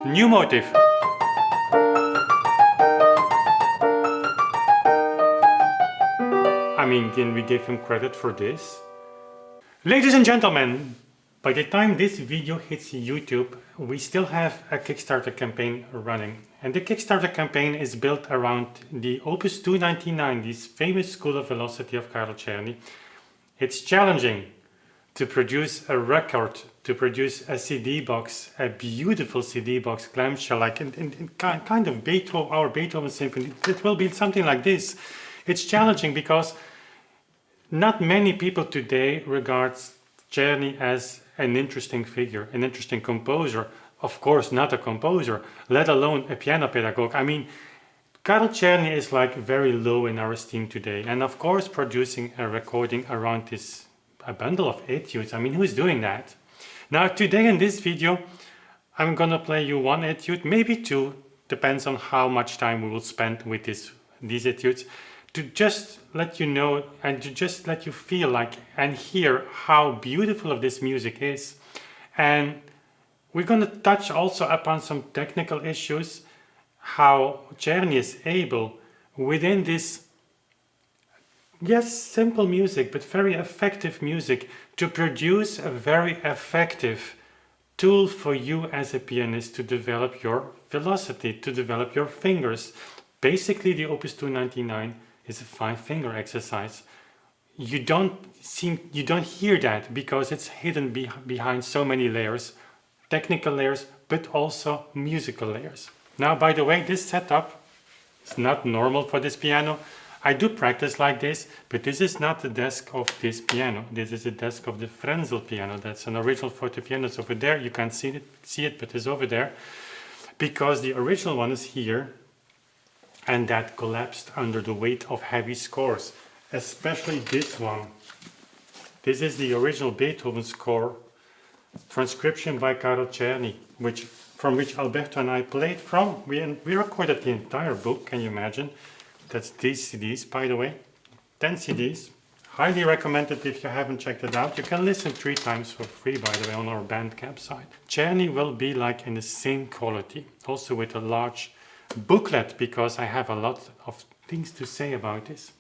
New motive. I mean, can we give him credit for this? Ladies and gentlemen, by the time this video hits YouTube, we still have a Kickstarter campaign running. And the Kickstarter campaign is built around the Opus 299, this famous school of velocity of Karl Czerny. It's challenging to produce a record, to produce a CD box, a beautiful CD box, clamshell, like in kind of Beethoven, our Beethoven symphony. It will be something like this. It's challenging because not many people today regard Czerny as an interesting figure, an interesting composer. Of course, not a composer, let alone a piano pedagogue. I mean, Karl Czerny is like very low in our esteem today. And of course, producing a recording around this, a bundle of etudes. I mean, who's doing that? Now, today in this video, I'm gonna play you one etude, maybe two, depends on how much time we will spend with these etudes, to just let you know and to just let you feel like and hear how beautiful of this music is. And we're gonna touch also upon some technical issues, how Czerny is able within this, yes, simple music, but very effective music, to produce a very effective tool for you as a pianist to develop your velocity, to develop your fingers. Basically, the Opus 299 is a 5-finger exercise. You don't hear that because it's hidden behind so many layers, technical layers, but also musical layers. Now, by the way, this setup is not normal for this piano. I do practice like this, but this is not the desk of this piano. This is the desk of the Frenzel piano. That's an original fortepiano. It's over there. You can't see it, but it's over there. Because the original one is here, and that collapsed under the weight of heavy scores, especially this one. This is the original Beethoven score, transcription by Karl Czerny, from which Alberto and I played from. We recorded the entire book, can you imagine? That's these CDs, by the way, 10 CDs. Highly recommended if you haven't checked it out. You can listen 3 times for free, by the way, on our Bandcamp site. Czerny will be like in the same quality, also with a large booklet, because I have a lot of things to say about this.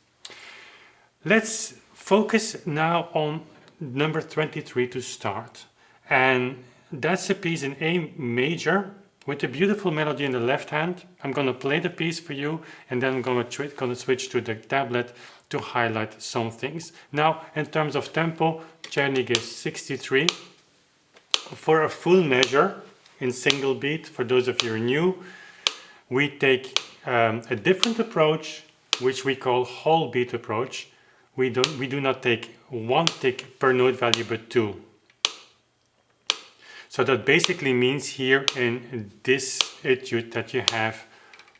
Let's focus now on number 23 to start. And that's a piece in A major, with a beautiful melody in the left hand. I'm going to play the piece for you, and then I'm going to switch to the tablet to highlight some things. Now, in terms of tempo, Czerny gives 63. For a full measure in single beat, for those of you who are new, we take a different approach, which we call whole beat approach. We do not take 1 tick per note value, but 2. So that basically means here in this etude that you have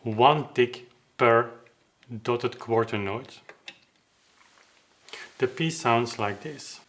1 tick per dotted quarter note. The piece sounds like this.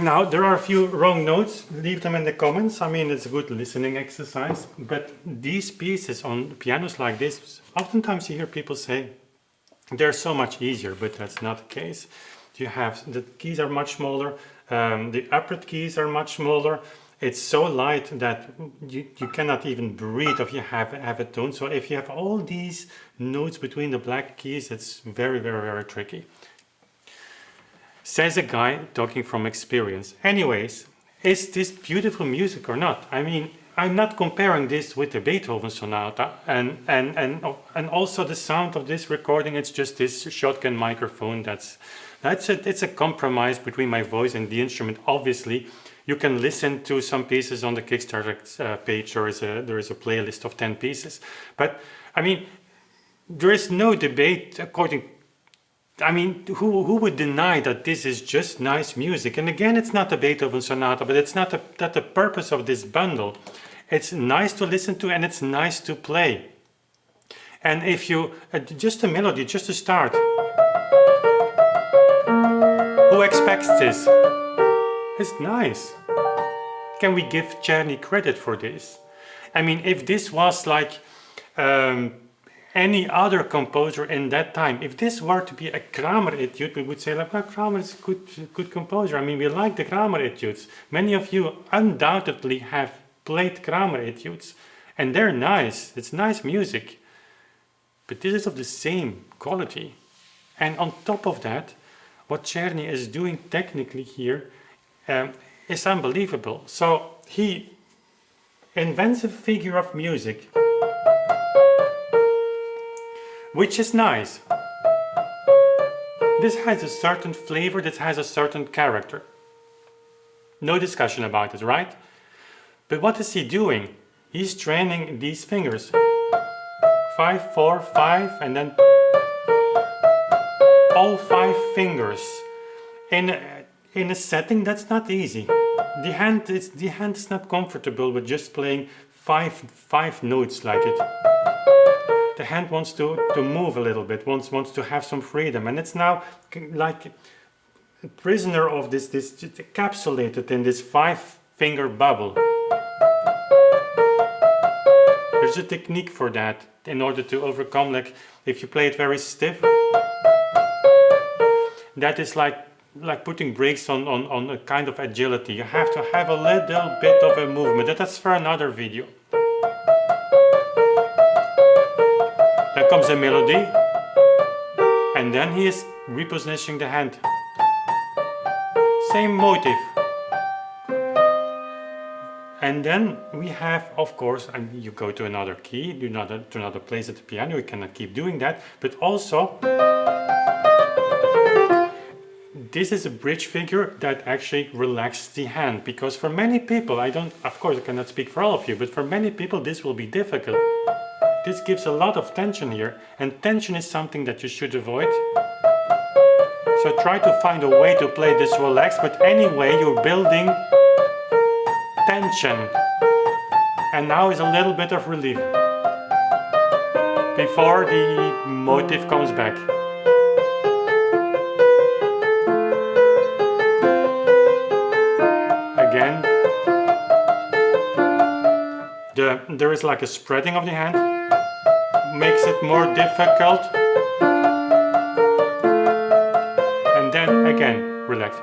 Now, there are a few wrong notes. Leave them in the comments. I mean, it's a good listening exercise. But these pieces on pianos like this, oftentimes you hear people say, they're so much easier, but that's not the case. You have, the keys are much smaller, the upper keys are much smaller. It's so light that you cannot even breathe if you have a tone. So if you have all these notes between the black keys, it's very, very, very tricky. Says a guy talking from experience. Anyways, is this beautiful music or not? I mean, I'm not comparing this with the Beethoven sonata and also the sound of this recording. It's just this shotgun microphone. It's a compromise between my voice and the instrument. Obviously, you can listen to some pieces on the Kickstarter page. There is a playlist of 10 pieces. But I mean, there is no debate according. I mean, who would deny that this is just nice music? And again, it's not a Beethoven sonata, but it's not the purpose of this bundle. It's nice to listen to and it's nice to play. And if you, just a melody, just to start. Who expects this? It's nice. Can we give Czerny credit for this? I mean, if this was like any other composer in that time, if this were to be a Kramer etude, we would say, like, well, Kramer is a good composer. I mean, we like the Kramer etudes. Many of you undoubtedly have played Kramer etudes, and they're nice. It's nice music. But this is of the same quality. And on top of that, what Czerny is doing technically here is unbelievable. So he invents a figure of music which is nice. This has a certain flavor, this has a certain character. No discussion about it, right? But what is he doing? He's training these fingers. 5, 4, 5, and then all 5 fingers. In a setting that's not easy. The hand is not comfortable with just playing five notes like it. The hand wants to move a little bit, wants to have some freedom, and it's now like a prisoner of this encapsulated in this 5-finger bubble. There's a technique for that in order to overcome, like if you play it very stiff, that is like putting brakes on a kind of agility. You have to have a little bit of a movement. That's for another video. There comes a melody, and then he is repositioning the hand. Same motive. And then we have, of course, and you go to another key, to another place at the piano. You cannot keep doing that, but also this is a bridge figure that actually relaxes the hand, because for many people, of course I cannot speak for all of you, but for many people this will be difficult. This gives a lot of tension here, and tension is something that you should avoid. So try to find a way to play this relaxed, but anyway you're building tension. And now is a little bit of relief before the motive comes back. Again, there is like a spreading of the hand, makes it more difficult, and then again relax.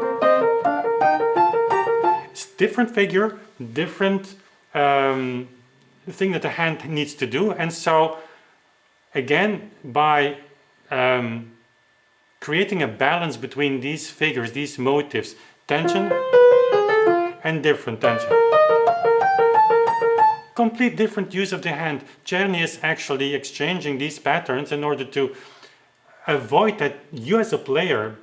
It's different figure, different thing that the hand needs to do, and so again by creating a balance between these figures, these motives, tension and different tension. Complete different use of the hand. Czerny is actually exchanging these patterns in order to avoid that you as a player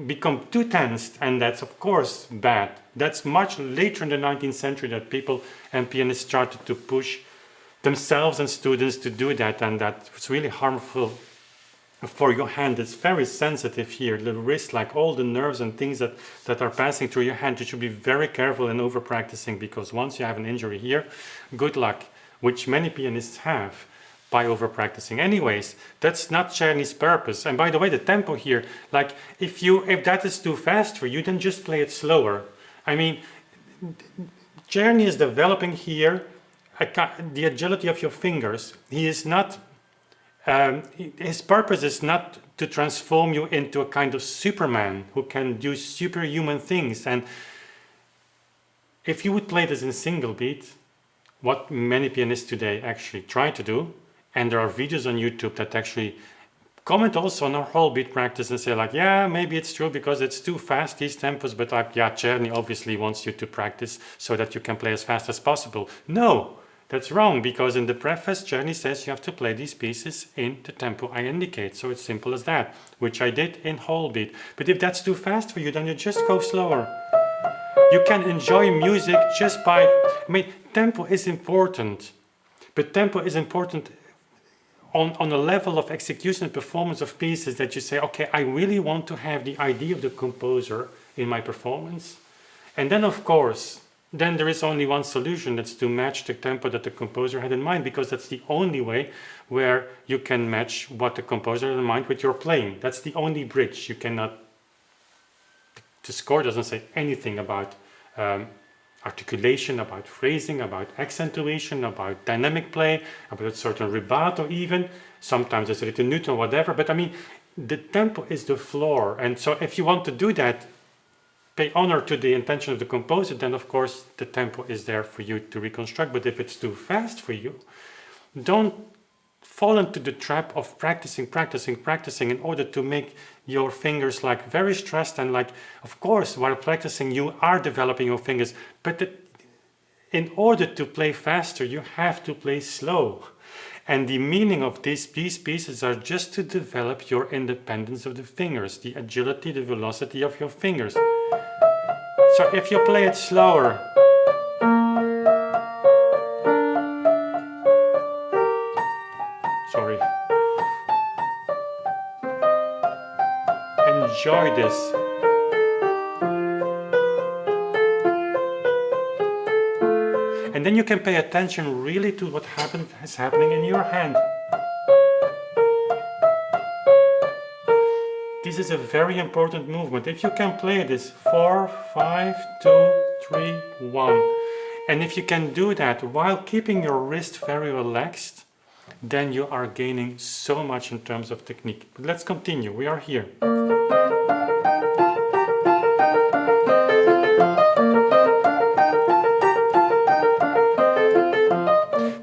become too tensed, and that's of course bad. That's much later in the 19th century that people and pianists started to push themselves and students to do that, and that was really harmful for your hand. It's very sensitive here, the wrist, like all the nerves and things that are passing through your hand. You should be very careful in over practicing, because once you have an injury here, good luck, which many pianists have by over practicing. Anyways, that's not Czerny's purpose. And by the way, the tempo here, like if that is too fast for you, then just play it slower. I mean, Czerny is developing here the agility of your fingers. He is not, his purpose is not to transform you into a kind of Superman who can do superhuman things. And if you would play this in single beat, what many pianists today actually try to do, and there are videos on YouTube that actually comment also on our whole beat practice and say like, yeah, maybe it's true because it's too fast, these tempos, but like, yeah, Czerny obviously wants you to practice so that you can play as fast as possible. No, that's wrong, because in the preface, Czerny says you have to play these pieces in the tempo I indicate. So it's simple as that, which I did in whole beat. But if that's too fast for you, then you just go slower. You can enjoy music just by, I mean, tempo is important, but tempo is important on a level of execution and performance of pieces that you say, okay, I really want to have the idea of the composer in my performance. And then, of course, then there is only one solution, that's to match the tempo that the composer had in mind, because that's the only way where you can match what the composer had in mind with your playing. That's the only bridge. You cannot, the score doesn't say anything about articulation, about phrasing, about accentuation, about dynamic play, about a certain rubato even. Sometimes it's written neutral, whatever. But I mean, the tempo is the floor. And so if you want to do that, pay honor to the intention of the composer, then of course the tempo is there for you to reconstruct. But if it's too fast for you, don't fall into the trap of practicing in order to make your fingers like very stressed, and like, of course, while practicing you are developing your fingers, but in order to play faster you have to play slow. And the meaning of these pieces are just to develop your independence of the fingers, the agility, the velocity of your fingers. So if you play it slower, sorry, enjoy this. And then you can pay attention really to what is happening in your hand. This is a very important movement. If you can play this 4, 5, 2, 3, 1, and if you can do that while keeping your wrist very relaxed, then you are gaining so much in terms of technique. But let's continue. We are here.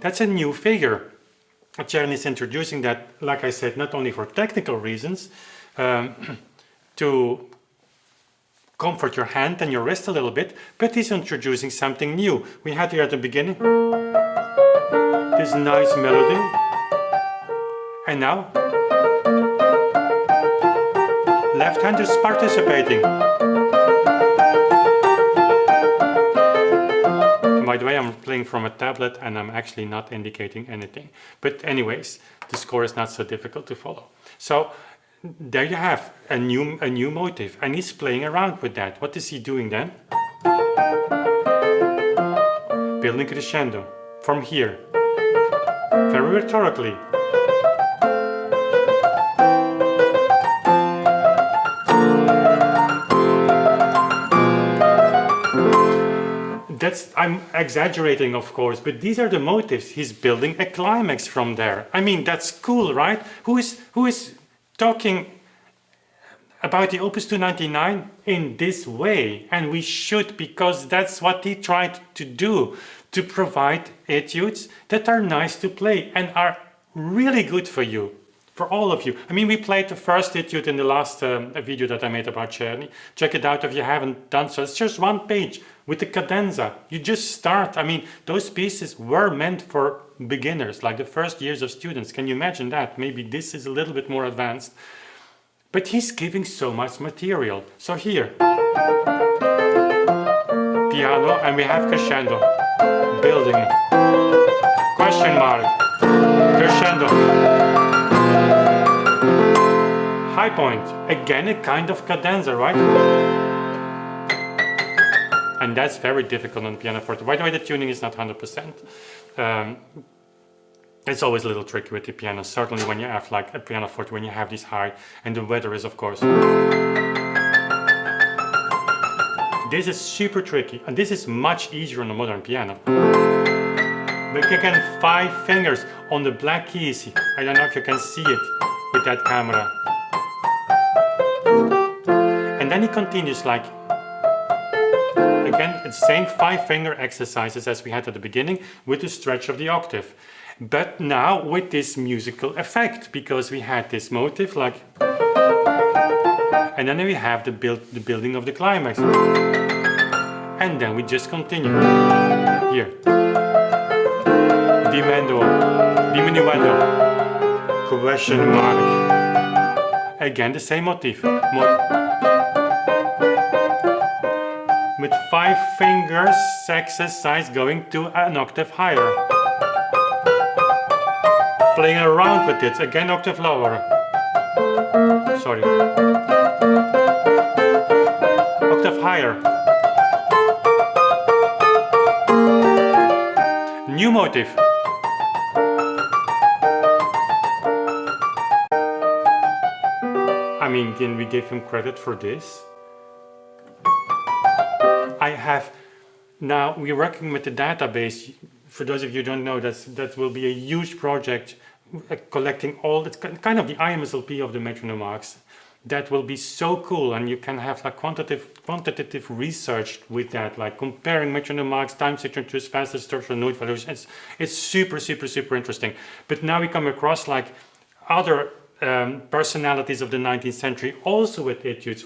That's a new figure. Czerny is introducing that, like I said, not only for technical reasons, to comfort your hand and your wrist a little bit, but he's introducing something new. We had here at the beginning this nice melody, and now left hand is participating. By the way, I'm playing from a tablet and I'm actually not indicating anything. But anyways, the score is not so difficult to follow. So there you have a new motive, and he's playing around with that. What is he doing then? Building crescendo from here, very rhetorically. I'm exaggerating, of course, but these are the motives. He's building a climax from there. I mean, that's cool, right? Who is talking about the Opus 299 in this way? And we should, because that's what he tried to do, to provide etudes that are nice to play and are really good for you. For all of you. I mean, we played the first etude in the last video that I made about Czerny. Check it out if you haven't done so. It's just one page with the cadenza. You just start. I mean, those pieces were meant for beginners, like the first years of students. Can you imagine that? Maybe this is a little bit more advanced. But he's giving so much material. So here, piano, and we have crescendo, building, question mark, crescendo. High point, again a kind of cadenza, right? And that's very difficult on pianoforte. By the way, the tuning is not 100%. It's always a little tricky with the piano, certainly when you have like a pianoforte, when you have this high, and the weather is of course. This is super tricky, and this is much easier on a modern piano. But again, 5 fingers on the black keys. I don't know if you can see it with that camera. And then he continues like, again, the same 5-finger exercises as we had at the beginning with the stretch of the octave. But now with this musical effect, because we had this motive like, and then we have the building of the climax. And then we just continue. Here. Diminuendo. Question mark. Again, the same motif. With 5 fingers exercise going to an octave higher. Playing around with it, again octave lower. Sorry. Octave higher. New motive. I mean, can we give him credit for this? I have now, we're working with the database. For those of you who don't know, that will be a huge project collecting all, it's kind of the IMSLP of the metronome marks. That will be so cool, and you can have like quantitative research with that, like comparing metronome marks, time signatures, fast structural note values. It's super interesting. But now we come across like other personalities of the 19th century, also with etudes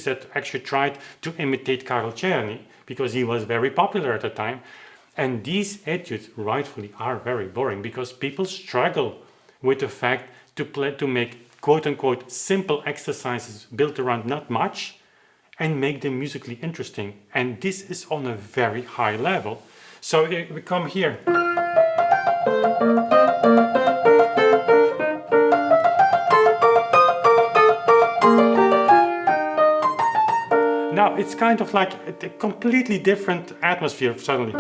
that actually tried to imitate Karl Czerny, because he was very popular at the time. And these etudes rightfully are very boring, because people struggle with the fact to make quote-unquote simple exercises built around not much and make them musically interesting. And this is on a very high level. So we come here. Now it's kind of like a completely different atmosphere suddenly.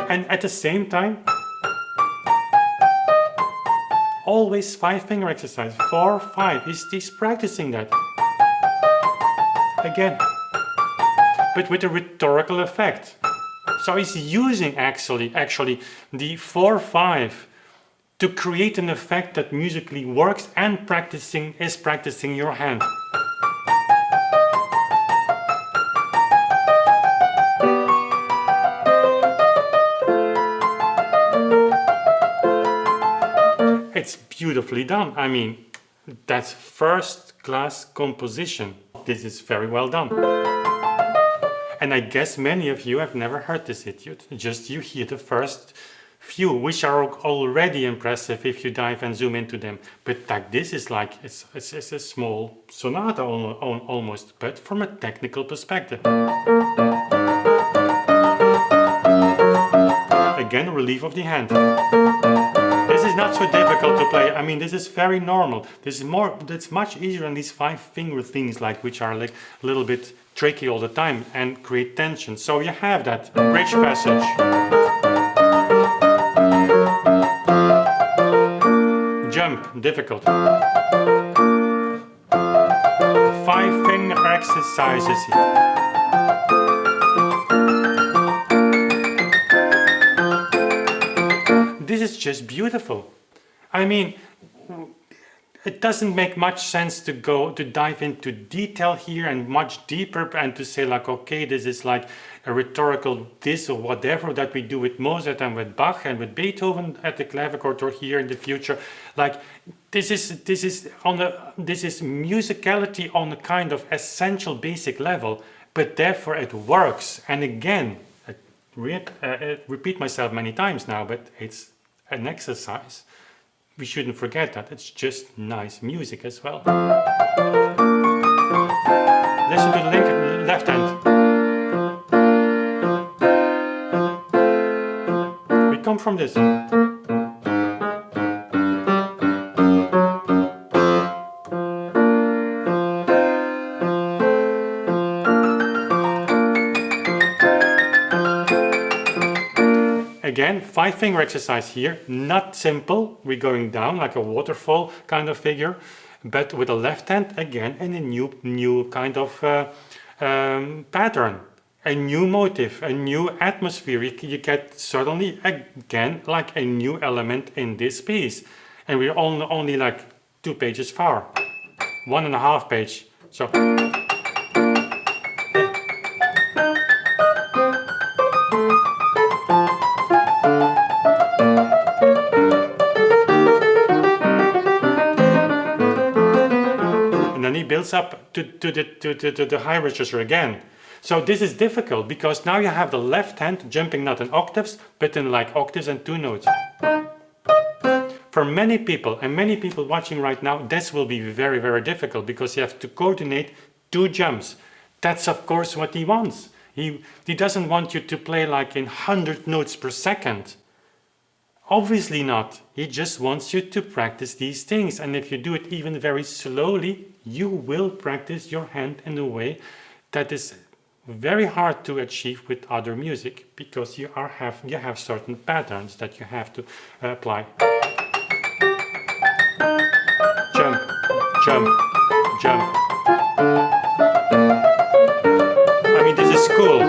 And at the same time, always 5-finger exercise, 4, 5, he's practicing that. Again, but with a rhetorical effect. So he's using actually the 4, 5 to create an effect that musically works and is practicing your hand. It's beautifully done. I mean, that's first-class composition. This is very well done. And I guess many of you have never heard this etude. Just you hear the first few, which are already impressive if you dive and zoom into them. But like this is like, it's a small sonata almost, but from a technical perspective. Again, relief of the hand. This is not so difficult to play. I mean, this is very normal. That's much easier than these 5-finger things, like which are like a little bit tricky all the time and create tension. So you have that bridge passage. Jump, difficult. 5-finger exercises here. This is just beautiful. I mean, it doesn't make much sense to dive into detail here and much deeper and to say like, okay, this is like a rhetorical this or whatever that we do with Mozart and with Bach and with Beethoven at the clavichord or here in the future. Like this is musicality on a kind of essential basic level, but therefore it works. And again, I repeat myself many times now, but it's an exercise. We shouldn't forget that. It's just nice music as well. Listen to the left hand. We come from this. 5-finger exercise here, not simple, we're going down like a waterfall kind of figure, but with the left hand again in a new kind of pattern, a new motive, a new atmosphere. You get suddenly again like a new element in this piece, and we're only like 2 pages far, 1.5 page. So and then he builds up to the high register again. So this is difficult because now you have the left hand jumping not in octaves, but in like octaves and 2 notes. For many people, and many people watching right now, this will be very, very difficult because you have to coordinate 2 jumps. That's of course what he wants. He doesn't want you to play like in 100 notes per second. Obviously not. He just wants you to practice these things. And if you do it even very slowly, you will practice your hand in a way that is very hard to achieve with other music, because you have certain patterns that you have to apply. Jump, jump, jump. I mean, this is cool.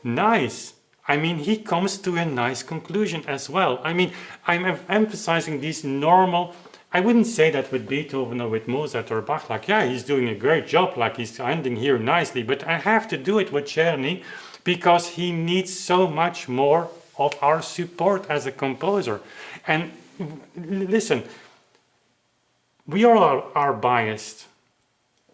Nice. I mean, he comes to a nice conclusion as well. I mean, I'm emphasizing these normal. I wouldn't say that with Beethoven or with Mozart or Bach, like, yeah, he's doing a great job, like he's ending here nicely, but I have to do it with Czerny because he needs so much more of our support as a composer. And listen, we all are biased.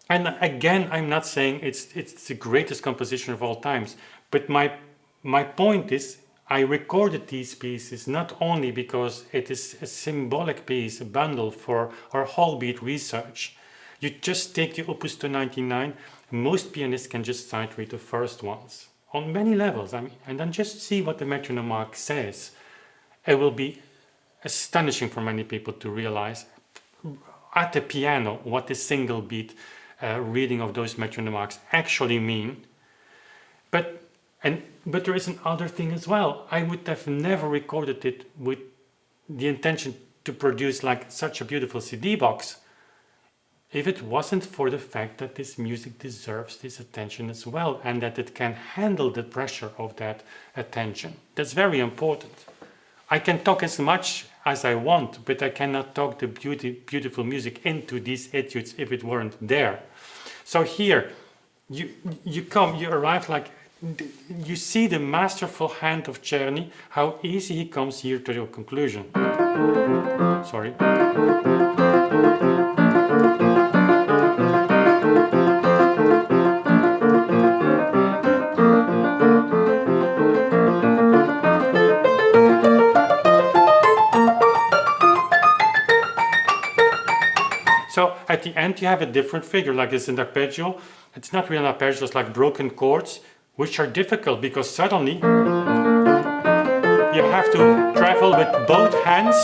And again, I'm not saying it's the greatest composition of all times, but my point is, I recorded these pieces not only because it is a symbolic piece, a bundle for our whole beat research. You just take the Opus 299, most pianists can just sight read the first ones on many levels. I mean, and then just see what the metronome mark says. It will be astonishing for many people to realize at the piano what the single beat reading of those metronome marks actually mean. But there is another thing as well. I would have never recorded it with the intention to produce like such a beautiful CD box if it wasn't for the fact that this music deserves this attention as well, and that it can handle the pressure of that attention. That's very important. I can talk as much as I want, but I cannot talk the beautiful music into these etudes if it weren't there. So here, you arrive like, you see the masterful hand of Czerny, how easy he comes here to your conclusion. Sorry. So at the end you have a different figure, like it's an arpeggio. It's not really an arpeggio, it's like broken chords, which are difficult because suddenly you have to travel with both hands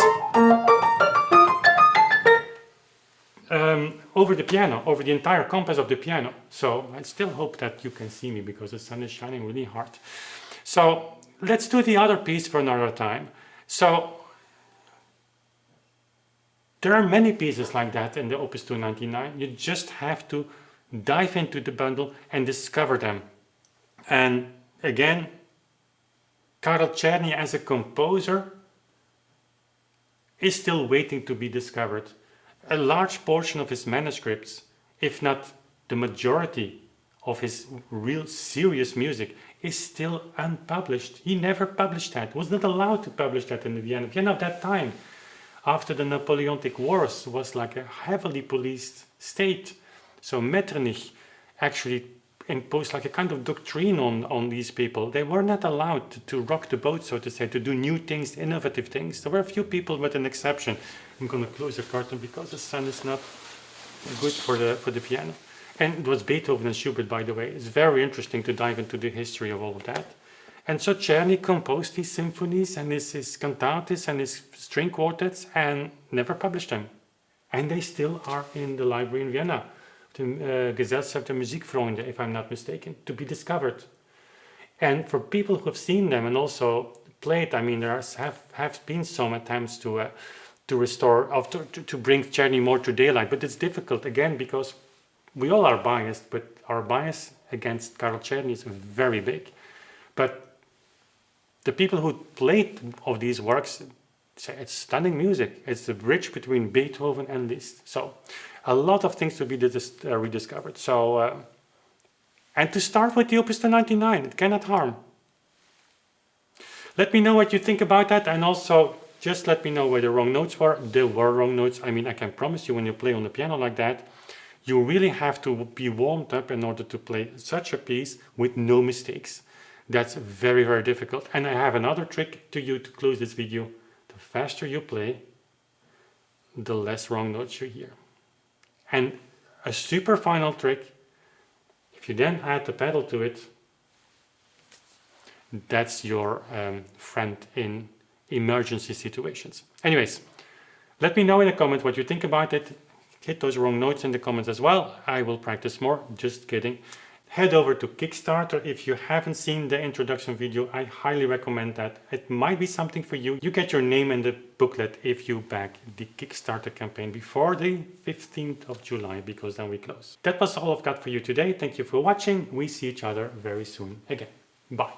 over the piano, over the entire compass of the piano. So I still hope that you can see me because the sun is shining really hard. So let's do the other piece for another time. So there are many pieces like that in the Opus 299. You just have to dive into the bundle and discover them. And again, Karel Czerny as a composer is still waiting to be discovered. A large portion of his manuscripts, if not the majority of his real serious music, is still unpublished. He never published that, was not allowed to publish that in the Vienna. Vienna at that time, after the Napoleonic Wars, was like a heavily policed state. So Metternich actually imposed like a kind of doctrine on these people. They were not allowed to rock the boat, so to say, to do new things, innovative things. There were a few people with an exception. I'm going to close the curtain because the sun is not good for the piano. And it was Beethoven and Schubert, by the way. It's very interesting to dive into the history of all of that. And so Czerny composed his symphonies and his cantates and his string quartets and never published them. And they still are in the library in Vienna. Gesellschaft der Musikfreunde, if I'm not mistaken, to be discovered. And for people who have seen them and also played, I mean, there have been some attempts to restore, to bring Czerny more to daylight, but it's difficult again because we all are biased, but our bias against Karl Czerny is very big. But the people who played of these works say it's stunning music. It's the bridge between Beethoven and Liszt. So a lot of things to be rediscovered. So, and to start with the Opus 99, it cannot harm. Let me know what you think about that, and also just let me know where the wrong notes were. There were wrong notes. I mean, I can promise you when you play on the piano like that, you really have to be warmed up in order to play such a piece with no mistakes. That's very, very difficult. And I have another trick to you to close this video. The faster you play, the less wrong notes you hear. And a super final trick, if you then add the pedal to it, that's your friend in emergency situations. Anyways, let me know in the comments what you think about it. Hit those wrong notes in the comments as well. I will practice more. Just kidding. Head over to Kickstarter. If you haven't seen the introduction video, I highly recommend that. It might be something for you. You get your name in the booklet if you back the Kickstarter campaign before the 15th of July, because then we close. That was all I've got for you today. Thank you for watching. We see each other very soon again. Bye.